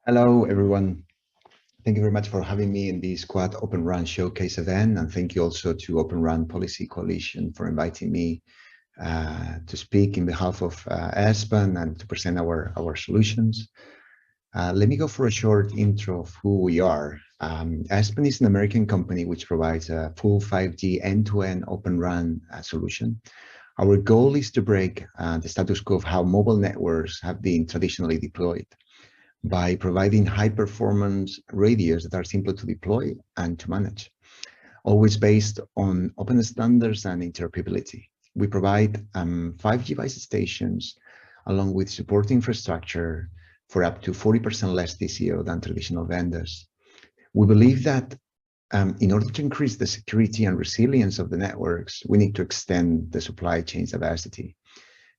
Hello, everyone. Thank you very much for having me in this Quad Open RAN Showcase event. And thank you also to Open RAN Policy Coalition for inviting me to speak in behalf of Airspan and to present our solutions. Let me go for a short intro of who we are. Airspan is an American company which provides a full 5G end-to-end Open RAN solution. Our goal is to break the status quo of how mobile networks have been traditionally deployed, by providing high-performance radios that are simple to deploy and to manage, always based on open standards and interoperability. We provide 5G base stations along with support infrastructure for up to 40% less TCO than traditional vendors. We believe that in order to increase the security and resilience of the networks, we need to extend the supply chain's diversity.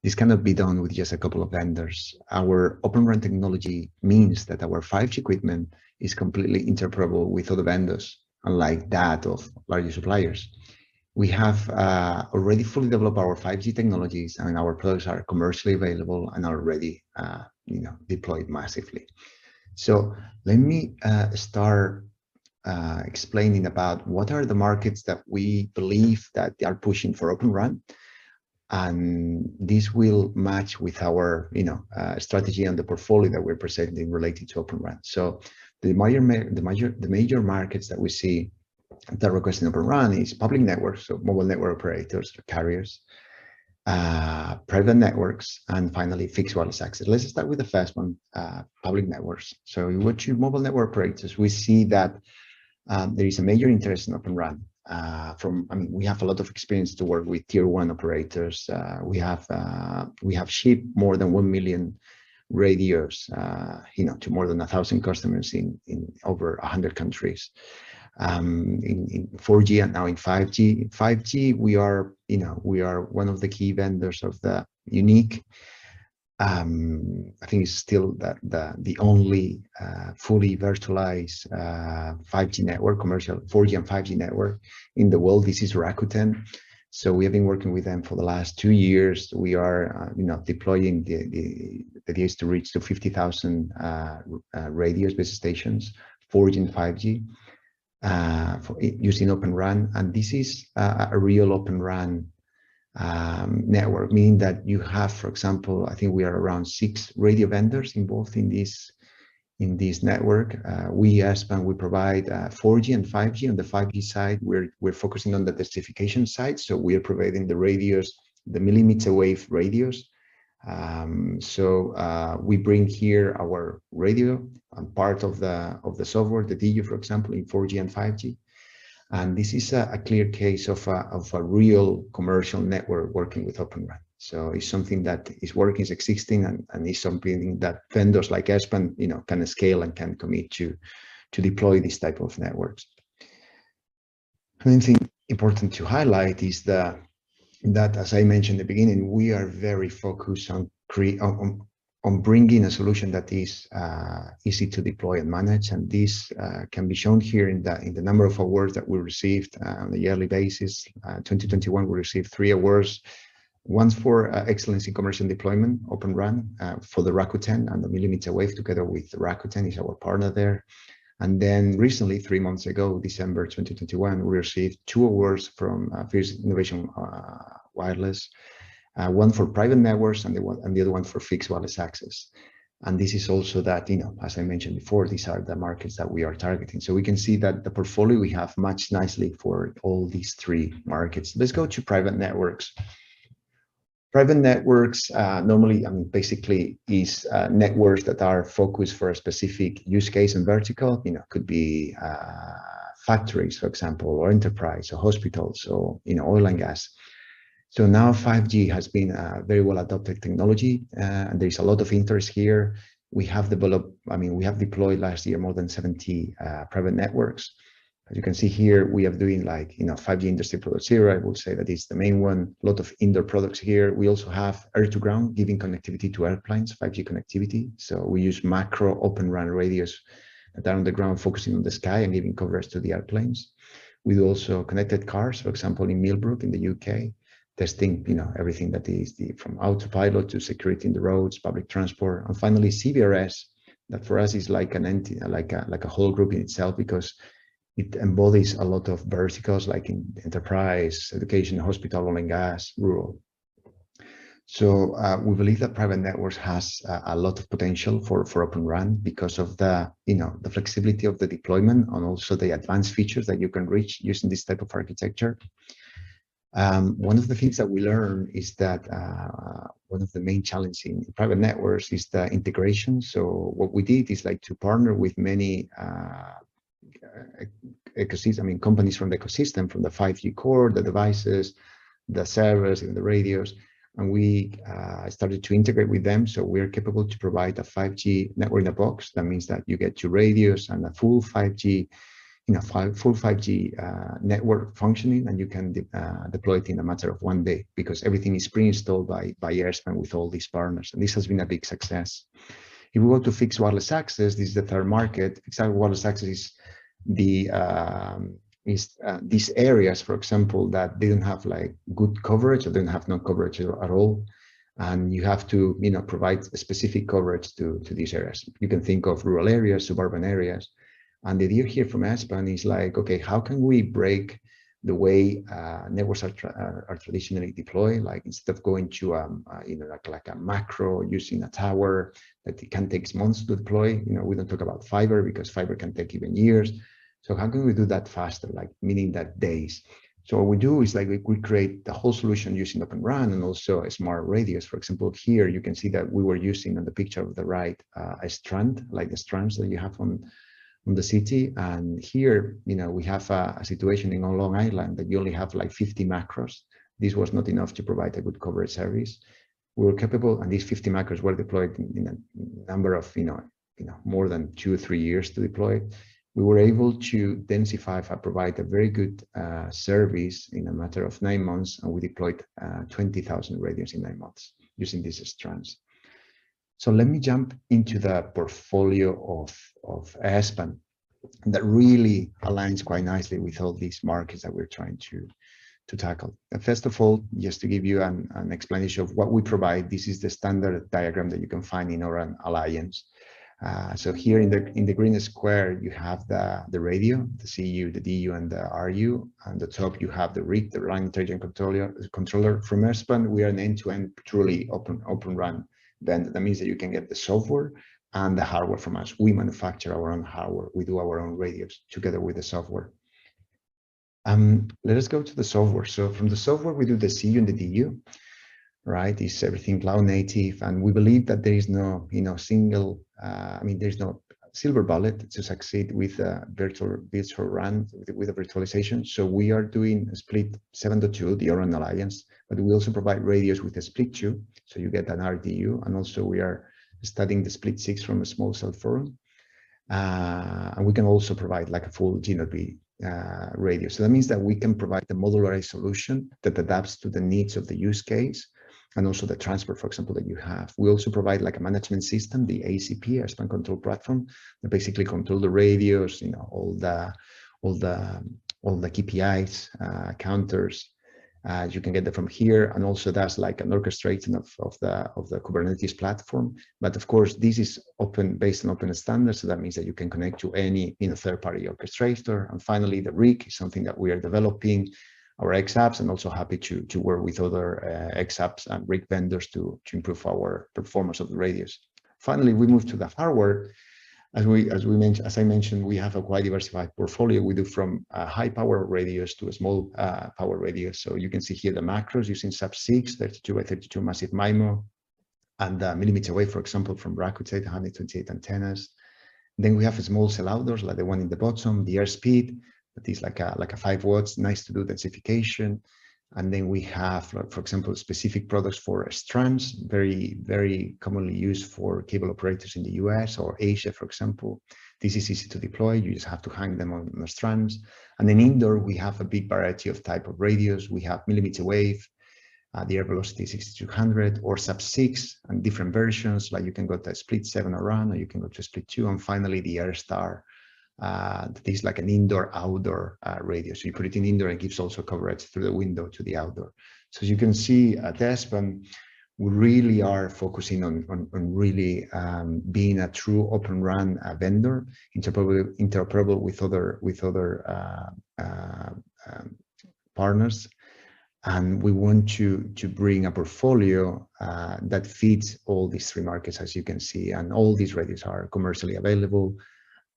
This cannot be done with just a couple of vendors. Our Open RAN technology means that our 5G equipment is completely interoperable with other vendors, unlike that of larger suppliers. We have already fully developed our 5G technologies, and our products are commercially available and already deployed massively. So let me start explaining about what are the markets that we believe that they are pushing for Open RAN. And this will match with our strategy and the portfolio that we're presenting related to Open RAN. So the major markets that we see that requesting Open RAN is public networks, so mobile network operators, carriers, private networks, and finally fixed wireless access. Let's start with the first one, public networks. So in which mobile network operators, we see that there is a major interest in Open RAN. We have a lot of experience to work with tier one operators. We have shipped more than 1 million radios, to more than 1,000 customers in over 100 countries. In 4G and now in 5G. In 5G, we are one of the key vendors of the unique. I think it's still the only fully virtualized 5G network, commercial 4G and 5G network in the world. This is Rakuten. So we have been working with them for the last 2 years. We are deploying the idea is to reach to 50,000 radios base stations, 4G and 5G, using Open RAN. And this is a real Open RAN network, meaning that you have, for example, I think we are around 6 radio vendors involved in this network. We Airspan, we provide 4G and 5G. On the 5G side, we're focusing on the densification side, so we are providing the radios, the millimeter wave radios. We bring here our radio and part of the software, the DU, for example, in 4G and 5G. And this is a clear case of a real commercial network working with Open RAN. So it's something that is working, is existing, and is something that vendors like Airspan, can scale and can commit to deploy this type of networks. Another thing important to highlight is that, as I mentioned at the beginning, we are very focused on bringing a solution that is easy to deploy and manage, and this can be shown here in the number of awards that we received on a yearly basis. 2021, we received 3 awards. One for excellence in commercial deployment, Open RAN, for the Rakuten and the millimeter wave, together with Rakuten is our partner there. And then recently, 3 months ago, December 2021, we received 2 awards from Fierce Innovation Wireless. One for private networks and the other one for fixed wireless access. And this is also that, as I mentioned before, these are the markets that we are targeting. So we can see that the portfolio we have matched nicely for all these 3 markets. Let's go to private networks. Private networks normally, basically is networks that are focused for a specific use case and vertical. Could be factories, for example, or enterprise, or hospitals, or oil and gas. So now 5G has been a very well adopted technology, and there's a lot of interest here. We have developed, we have deployed last year more than 70 private networks. As you can see here, we are doing 5G Industry 4.0. I would say that is the main one. A lot of indoor products here. We also have air to ground, giving connectivity to airplanes, 5G connectivity. So we use macro Open RAN radios that are on the ground, focusing on the sky and giving coverage to the airplanes. We do also connected cars, for example, in Millbrook in the UK. Testing, everything that is from autopilot to security in the roads, public transport, and finally CBRS that for us is like an entity, like a whole group in itself, because it embodies a lot of verticals like in enterprise, education, hospital, oil and gas, rural. So we believe that private networks has a lot of potential for Open RAN because of the the flexibility of the deployment and also the advanced features that you can reach using this type of architecture. One of the things that we learn is that one of the main challenges in private networks is the integration. So what we did is like to partner with many ecosystem, I mean, companies from the ecosystem, from the 5G core, the devices, the servers, and the radios, and we started to integrate with them. So we're capable to provide a 5G network in a box. That means that you get two radios and a full 5G, full 5G network functioning, and you can deploy it in a matter of one day because everything is pre-installed by Airspan with all these partners, and this has been a big success. If we go to fixed wireless access, this is the third market. Fixed wireless access is the these areas, for example, that didn't have like good coverage or didn't have no coverage at all, and you have to provide a specific coverage to these areas. You can think of rural areas, suburban areas, and the idea here from Airspan is like, okay, how can we break the way networks are traditionally deployed? Like instead of going to like a macro using a tower that it can take months to deploy. We don't talk about fiber because fiber can take even years. So how can we do that faster, like meaning that days? So what we do is like we create the whole solution using Open RAN and also smart radios. For example, here you can see that we were using on the picture of the right a strand, like the strands that you have on the city. And here, we have a situation in Long Island that you only have like 50 macros. This was not enough to provide a good coverage service. We were capable, and these 50 macros were deployed in a number of, more than 2 or 3 years to deploy. We were able to densify and provide a very good service in a matter of 9 months, and we deployed 20,000 radios in 9 months using these strands. So let me jump into the portfolio of Airspan that really aligns quite nicely with all these markets that we're trying to tackle. And first of all, just to give you an explanation of what we provide, this is the standard diagram that you can find in our alliance. So here in the green square, you have the radio, the CU, the DU, and the RU. On the top, you have the RIC, the RAN intelligent controller. From Airspan, we are an end-to-end, truly open RAN vendor. That means that you can get the software and the hardware from us. We manufacture our own hardware. We do our own radios together with the software. Let us go to the software. So from the software, we do the CU and the DU. Right, it's everything cloud native, and we believe that there is no, single. There's no silver bullet to succeed with virtual RAN with a virtualization. So we are doing a split 7.2, the Oran Alliance, but we also provide radios with a split 2, so you get an RDU, and also we are studying the split 6 from a small cell forum, and we can also provide like a full GNB radio. So that means that we can provide a modularized solution that adapts to the needs of the use case and also the transport, for example, that you have. We also provide like a management system, the ACP, Airspan Control Platform, that basically control the radios, all the KPIs, counters. You can get that from here, and also that's like an orchestration of the Kubernetes platform. But of course, this is open, based on open standards, so that means that you can connect to any third-party orchestrator. And finally, the RIC is something that we are developing, our XApps, and also happy to work with other XApps and RIC vendors to improve our performance of the radios. Finally, we move to the hardware. As I mentioned, we have a quite diversified portfolio. We do from high power radios to small power radios. So you can see here the macros using sub-6, 32 by 32 massive MIMO, and millimeter wave, for example, from Rakuten 128 antennas. Then we have small cell outdoors, like the one in the bottom, the airspeed, that is like a 5 watts, nice to do densification. And then we have, for example, specific products for strands, very, very commonly used for cable operators in the US or Asia, for example. This is easy to deploy. You just have to hang them on the strands. And then indoor, we have a big variety of type of radios. We have millimeter wave, the air velocity 6200, or sub-6, and different versions, like you can go to split 7 around, or you can go to split 2, and finally the AirStar. That is like an indoor-outdoor radio. So you put it in indoor and it gives also coverage through the window to the outdoor. So as you can see at Airspan, we really are focusing on really being a true Open RAN vendor, interoperable with other partners. And we want to bring a portfolio that fits all these three markets, as you can see, and all these radios are commercially available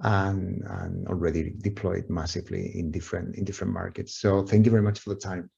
and already deployed massively in different markets. So thank you very much for the time.